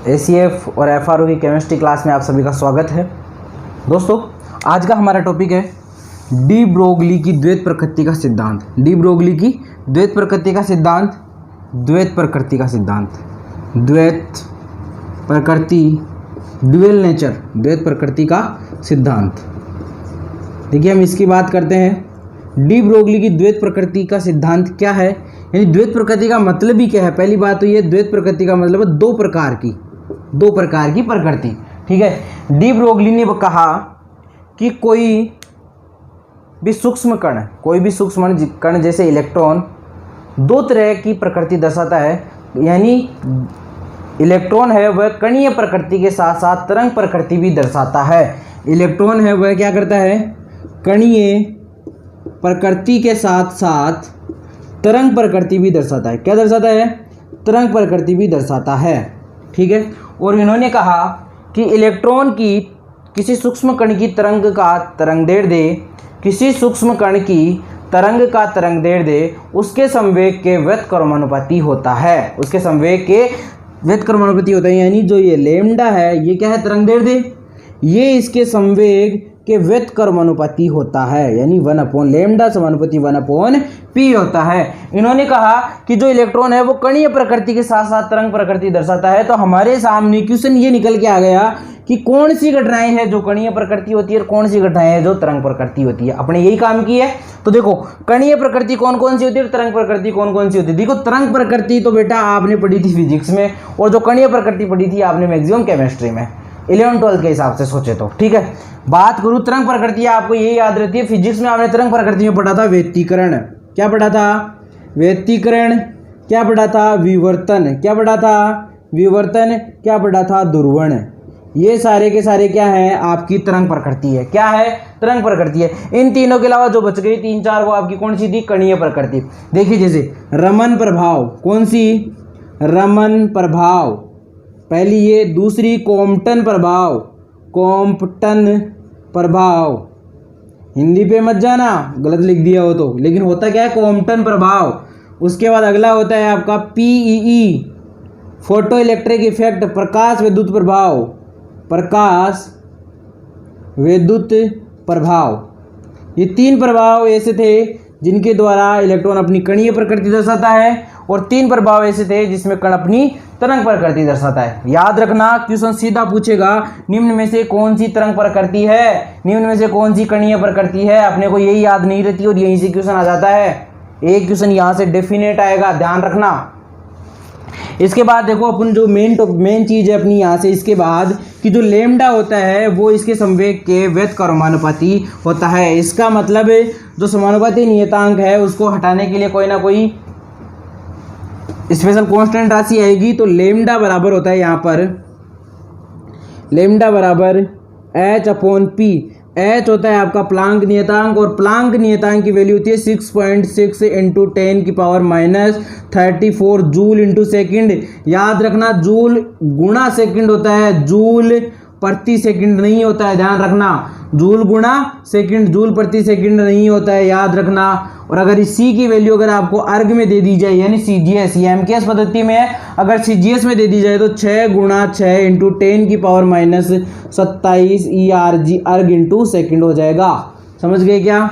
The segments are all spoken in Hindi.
ACF और FRO की केमिस्ट्री क्लास में आप सभी का स्वागत है। दोस्तों, आज का हमारा टॉपिक है डी ब्रोगली की द्वैत प्रकृति का सिद्धांत। डी ब्रोगली की द्वैत प्रकृति का सिद्धांत, द्वैत प्रकृति का सिद्धांत, द्वैत प्रकृति, ड्यूअल नेचर, द्वैत प्रकृति का सिद्धांत। देखिए, हम इसकी बात करते हैं। डी ब्रोगली की द्वैत प्रकृति का सिद्धांत क्या है, यानी द्वैत प्रकृति का मतलब ही क्या है। पहली बात तो ये, द्वैत प्रकृति का मतलब है दो प्रकार की प्रकृति। ठीक है। डी ब्रोगली ने कहा कि कोई भी सूक्ष्म कण जैसे इलेक्ट्रॉन दो तरह की प्रकृति दर्शाता है, यानी इलेक्ट्रॉन है वह कणीय प्रकृति के साथ साथ तरंग प्रकृति भी दर्शाता है। इलेक्ट्रॉन है वह क्या करता है, कणीय प्रकृति के साथ साथ तरंग प्रकृति भी दर्शाता है। क्या दर्शाता है? तरंग प्रकृति भी दर्शाता है। ठीक है। और इन्होंने कहा कि इलेक्ट्रॉन की किसी सूक्ष्म कण की तरंग का तरंगदैर्ध्य दे, किसी सूक्ष्म कण की तरंग का तरंगदैर्ध्य उसके संवेग के व्युत्क्रमानुपाती होता है। उसके संवेग के व्युत्क्रमानुपाती होता है, यानी जो ये लैम्डा है ये क्या है, तरंगदैर्ध्य, ये इसके संवेग के व्युत्क्रमानुपाती होता है, यानी 1/λ समानुपाती 1/p होता है। इन्होंने कहा कि जो इलेक्ट्रॉन है वो कणीय प्रकृति के साथ साथ तरंग प्रकृति दर्शाता है। तो हमारे सामने क्वेश्चन ये निकल के आ गया कि कौन सी घटनाएं हैं जो कणीय प्रकृति होती है और कौन सी घटनाएं हैं जो तरंग प्रकृति होती है। अपने यही काम की है। तो देखो, कणीय प्रकृति कौन कौन सी होती है और तरंग प्रकृति कौन कौन सी होती है। देखो, तरंग प्रकृति तो बेटा आपने पढ़ी थी फिजिक्स में, और जो कणीय प्रकृति पढ़ी थी आपने मैक्सिमम केमिस्ट्री में 11th-12th के हिसाब से सोचे तो। ठीक है। बात करूं तरंग प्रकृति, आपको ये याद रहती है, फिजिक्स में आपने तरंग प्रकृति में पढ़ा था व्यतिकरण। क्या पढ़ा था? व्यतिकरण। क्या पढ़ा था? विवर्तन। क्या पढ़ा था? विवर्तन। क्या पढ़ा था? ध्रुवण। ये सारे के सारे क्या है, आपकी तरंग प्रकृति है। क्या है? तरंग प्रकृति है। इन तीनों के अलावा जो बच गई 3-4 वो आपकी कौन सी थी? कणीय प्रकृति। देखिए, जैसे रमन प्रभाव, कौन सी? रमन प्रभाव पहली ये, दूसरी कॉम्पटन प्रभाव, कॉम्पटन प्रभाव। हिंदी पे मत जाना, गलत लिख दिया हो तो, लेकिन होता क्या है, कॉम्पटन प्रभाव। उसके बाद अगला होता है आपका PEE, फोटो इलेक्ट्रिक इफेक्ट, प्रकाश विद्युत प्रभाव, प्रकाश विद्युत प्रभाव। ये 3 प्रभाव ऐसे थे जिनके द्वारा इलेक्ट्रॉन अपनी कणीय प्रकृति दर्शाता है, और 3 प्रभाव ऐसे थे जिसमें कण अपनी तरंग प्रकृति दर्शाता है। याद रखना, क्वेश्चन सीधा पूछेगा, निम्न में से कौन सी तरंग प्रकृति है, निम्न में से कौन सी कणीय प्रकृति है। अपने को यही याद नहीं रहती और यहीं से क्वेश्चन आ जाता है। एक क्वेश्चन यहाँ से डेफिनेट आएगा, ध्यान रखना। इसके बाद देखो, अपन जो मेन चीज है अपनी यहाँ से, इसके बाद कि जो लैम्डा होता है वो इसके संवेग के व्युत्क्रमानुपाती होता है। इसका मतलब जो समानुपाती नियतांक है उसको हटाने के लिए कोई ना कोई स्पेशल कांस्टेंट राशि आएगी। तो लैम्डा बराबर होता है यहाँ पर, लैम्डा बराबर H/P। H होता है आपका प्लांक नियतांक, और प्लांक नियतांक की वैल्यू होती है 6.6 × 10⁻34 जूल इंटू सेकेंड। याद रखना, जूल गुणा सेकेंड होता है, जूल प्रति सेकंड नहीं होता है, ध्यान रखना। जूल गुणा सेकंड, जूल प्रति सेकंड नहीं होता है, याद रखना। और अगर इस C की वैल्यू अगर आपको अर्ग में दे दी जाए, यानी CGS, ये MKS पद्धति में है, अगर CGS में दे दी जाए तो 6 × 6 × 10⁻27 ERG अर्ग इंटू सेकेंड हो जाएगा। समझ गए क्या?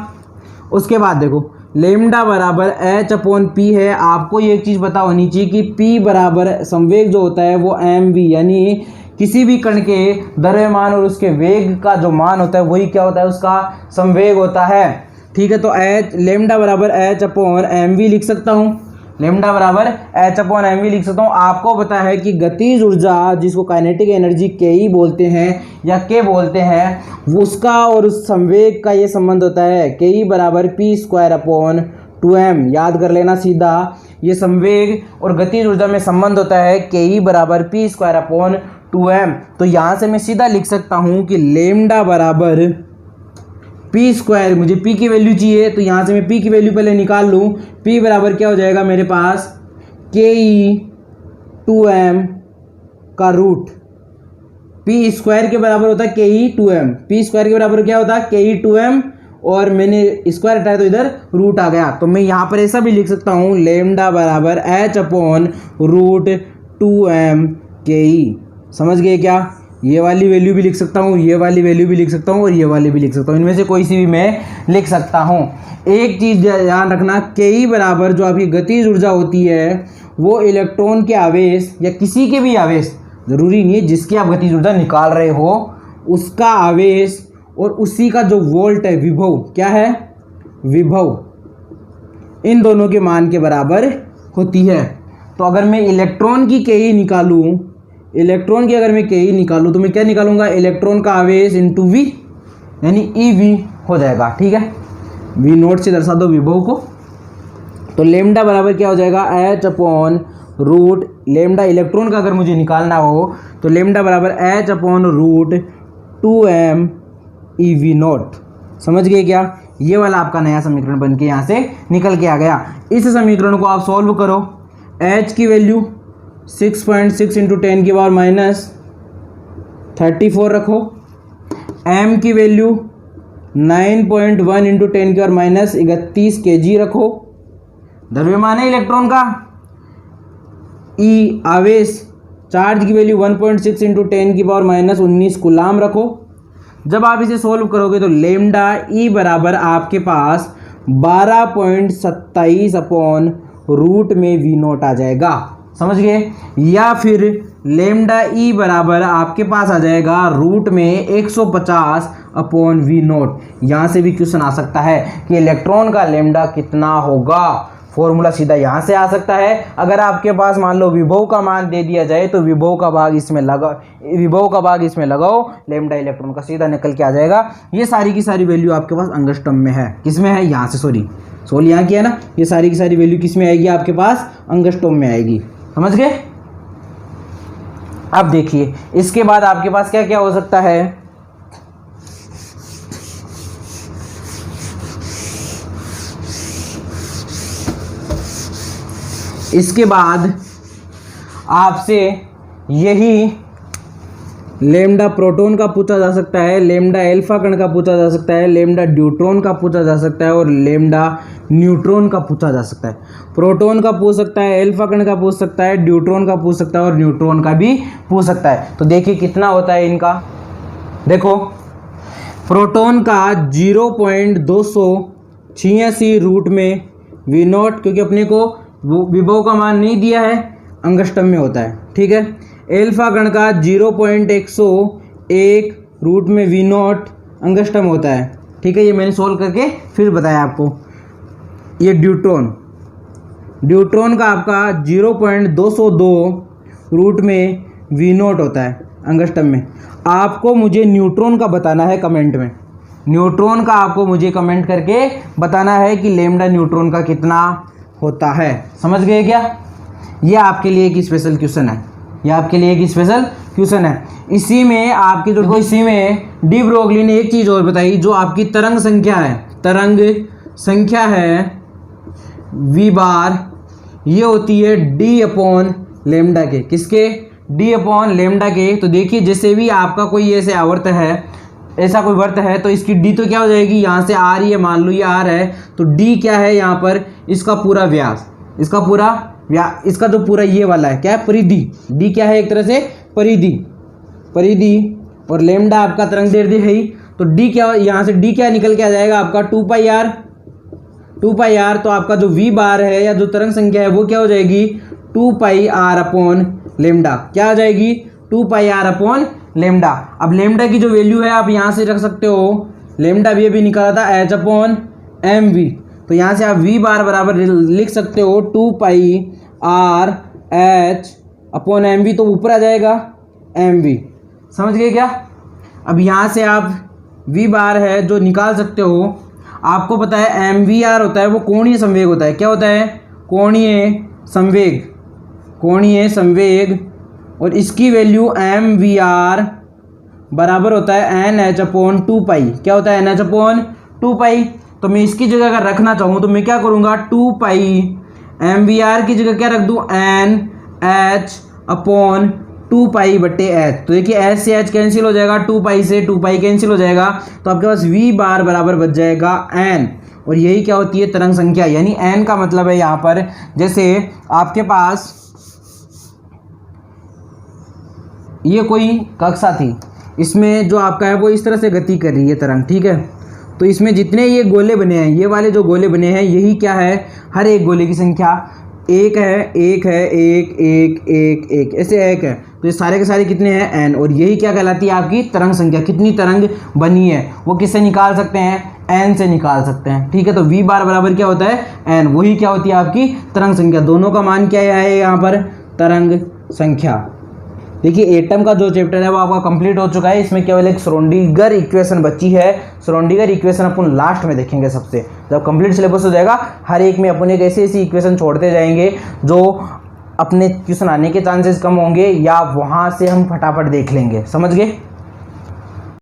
उसके बाद देखो, लैम्डा बराबर H/P है। आपको ये एक चीज़ पता होनी चाहिए कि P बराबर संवेग जो होता है वो mv, यानी किसी भी कण के द्रव्यमान और उसके वेग का जो मान होता है वही क्या होता है, उसका संवेग होता है। ठीक है। तो लैम्डा बराबर H/mv लिख सकता हूँ, लैम्डा बराबर H/mv लिख सकता हूँ। आपको पता है कि गतिज ऊर्जा, जिसको काइनेटिक एनर्जी के बोलते हैं या के बोलते हैं, वो उसका और उस संवेग का ये संबंध होता है, के बराबर P²/2m। याद कर लेना सीधा, ये संवेग और गतिज ऊर्जा में संबंध होता है, के बराबर P²/2m। तो यहाँ से मैं सीधा लिख सकता हूँ कि लैम्डा बराबर P², मुझे P की वैल्यू चाहिए तो यहाँ से मैं P की वैल्यू पहले निकाल लूँ। P बराबर क्या हो जाएगा मेरे पास, ke2m का रूट। P² के बराबर होता है ke2m, P² के बराबर क्या होता है ke2m, और मैंने स्क्वायर हटाया तो इधर रूट आ गया। तो मैं यहाँ पर ऐसा भी लिख सकता हूँ, लैम्डा बराबर H/√2m ke। समझ गए क्या? ये वाली वैल्यू भी लिख सकता हूँ, ये वाली वैल्यू भी लिख सकता हूँ और ये वाली भी लिख सकता हूँ, इनमें से कोई सी भी मैं लिख सकता हूँ। एक चीज़ ध्यान रखना, के बराबर जो आपकी गतिज ऊर्जा होती है वो इलेक्ट्रॉन के आवेश या किसी के भी आवेश, ज़रूरी नहीं है जिसकी आप गतिज ऊर्जा निकाल रहे हो उसका आवेश और उसी का जो वोल्ट है, विभव, क्या है? विभव, इन दोनों के मान के बराबर होती है। तो अगर मैं इलेक्ट्रॉन की के ई निकालूँ, इलेक्ट्रॉन की अगर मैं के ई निकालूँ तो मैं क्या निकालूंगा? इलेक्ट्रॉन का आवेश इंटू वी, यानी ई वी हो जाएगा। ठीक है, वी नोट से दर्शा दो विभव को। तो लेमडा बराबर क्या हो जाएगा? H upon root, lambda electron का अगर मुझे निकालना हो तो लेमडा बराबर H upon root 2m E V naught. समझ गए क्या? ये वाला आपका नया समीकरण बन के यहाँ से निकल के आ गया। इस समीकरण को आप सॉल्व करो। h की वैल्यू 6.6 इंटू 10 की पावर माइनस 34 रखो, m की वैल्यू 9.1 इंटू 10 की पावर माइनस 31 kg रखो। द्रव्यमान है इलेक्ट्रॉन का, ई आवेश, चार्ज की वैल्यू 1.6 इंटू 10 की पावर माइनस 19 कूलाम रखो। जब आप इसे सोल्व करोगे तो लेमडा ई बराबर आपके पास 12.27 अपॉन रूट में वी नोट आ जाएगा। समझ गए? या फिर लेमडा ई बराबर आपके पास आ जाएगा रूट में 150 अपॉन वी नोट। यहाँ से भी क्वेश्चन आ सकता है कि इलेक्ट्रॉन का लेमडा कितना होगा। फॉर्मूला सीधा यहाँ से आ सकता है। अगर आपके पास मान लो विभव का मान दे दिया जाए तो विभव का भाग इसमें लगाओ, लेमडा इलेक्ट्रॉन का सीधा निकल के आ जाएगा। ये सारी की सारी वैल्यू आपके पास अंगस्टम में है। किसमें है? यहाँ से, सोल यहाँ की है ना, ये सारी की सारी वैल्यू किस में आएगी? आपके पास अंगस्टम में आएगी। समझ गए? अब देखिए इसके बाद आपके पास क्या क्या हो सकता है। इसके बाद आपसे यही लेमडा प्रोटॉन का पूछा जा सकता है, लेमडा एल्फा कण का पूछा जा सकता है, लेमडा ड्यूट्रॉन का पूछा जा सकता है और लेमडा न्यूट्रॉन का पूछा जा सकता है। प्रोटॉन का पूछ सकता है, एल्फा कण का पूछ सकता है, ड्यूट्रॉन का पूछ सकता है और न्यूट्रॉन का भी पूछ सकता है। तो देखिए कितना होता है इनका। देखो प्रोटॉन का 0.286 रूट में वी नॉट, क्योंकि अपने को वो विभव का मान नहीं दिया है, अंगस्टम में होता है। ठीक है। एल्फा कण का 0.101 रूट में वी नॉट अंगस्टम होता है। ठीक है, ये मैंने सोल्व करके फिर बताया आपको। ये ड्यूट्रॉन का आपका 0.202 रूट में वी नॉट होता है अंगस्टम में। आपको मुझे न्यूट्रॉन का बताना है कमेंट में, न्यूट्रॉन का आपको मुझे कमेंट करके बताना है कि लेमडा न्यूट्रॉन का कितना होता है। समझ गए क्या? ये आपके लिए एक स्पेशल क्वेश्चन है, ये आपके लिए एक स्पेशल क्वेश्चन है। इसी में आपकी जो इसी में डी ब्रोगली ने एक चीज़ और बताई, जो आपकी तरंग संख्या है, तरंग संख्या है वी बार, ये होती है डी अपॉन लेमडा के। किसके? डी अपॉन लेमडा के। तो देखिए जैसे भी आपका कोई ऐसे आवर्त है, ऐसा कोई वर्त है, तो इसकी डी तो क्या हो जाएगी, यहाँ से आर, ये मान लो ये आर है, तो डी क्या है यहाँ पर, इसका पूरा व्यास, इसका पूरा इसका जो पूरा ये वाला है क्या है, परिधि। डी क्या है, एक तरह से परिधि। और लेमडा आपका तरंग दैर्ध्य है ही, तो डी क्या, यहाँ से डी क्या निकल के आ जाएगा आपका 2 पाई आर। तो आपका जो वी बार है या जो तरंग संख्या है वो क्या हो जाएगी, 2 पाई आर अपॉन लेमडा। क्या आ जाएगी, 2 पाई आर अपॉन लेमडा। अब लेमडा की जो वैल्यू है आप यहाँ से रख सकते हो, लेमडा भी अभी निकाला था एच अपॉन एम वी, तो यहाँ से आप वी बार बराबर लिख सकते हो 2 pi r h upon m v, तो ऊपर आ जाएगा एम वी। समझ गए क्या? अब यहाँ से आप वी बार है जो निकाल सकते हो। आपको पता है एम वी आर होता है वो कोणीय संवेग होता है। क्या होता है? कोणीय संवेग। और इसकी वैल्यू एम वी आर बराबर होता है एन एच अपॉन 2 पाई। क्या होता है? एन एच अपॉन 2 पाई। तो मैं इसकी जगह अगर रखना चाहूँ तो मैं क्या करूँगा, 2 पाई एम वी आर की जगह क्या रख दूँ, एन एच अपॉन 2 पाई बटे एच। तो देखिए एच से एच कैंसिल हो जाएगा, 2 पाई से 2 पाई कैंसिल हो जाएगा, तो आपके पास वी बार बराबर बच जाएगा एन। और यही क्या होती है, तरंग संख्या। यानी एन का मतलब है यहाँ पर, जैसे आपके पास ये कोई कक्षा थी, इसमें जो आपका है वो इस तरह से गति कर रही है तरंग, ठीक है। तो इसमें जितने ये गोले बने हैं, ये वाले जो गोले बने हैं, यही क्या है, हर एक गोले की संख्या एक है, एक है, एक एक एक एक, ऐसे एक है। तो ये सारे के सारे कितने हैं, एन, और यही क्या कहलाती है आपकी तरंग संख्या। कितनी तरंग बनी है वो किससे निकाल सकते हैं, एन से निकाल सकते हैं, ठीक है। तो वी बार बराबर क्या होता है, एन, वही क्या होती है आपकी तरंग संख्या। दोनों का मान क्या है यहाँ पर, तरंग संख्या। देखिए एटम का जो चैप्टर है वो आपका कंप्लीट हो चुका है। इसमें केवल एक श्रोडिंगर इक्वेशन बची है। श्रोडिंगर इक्वेशन अपन लास्ट में देखेंगे सबसे, जब कंप्लीट सिलेबस हो जाएगा। हर एक में अपन एक ऐसी ऐसी इक्वेशन छोड़ते जाएंगे जो अपने क्वेश्चन आने के चांसेस कम होंगे, या वहाँ से हम फटाफट देख लेंगे, समझ गए।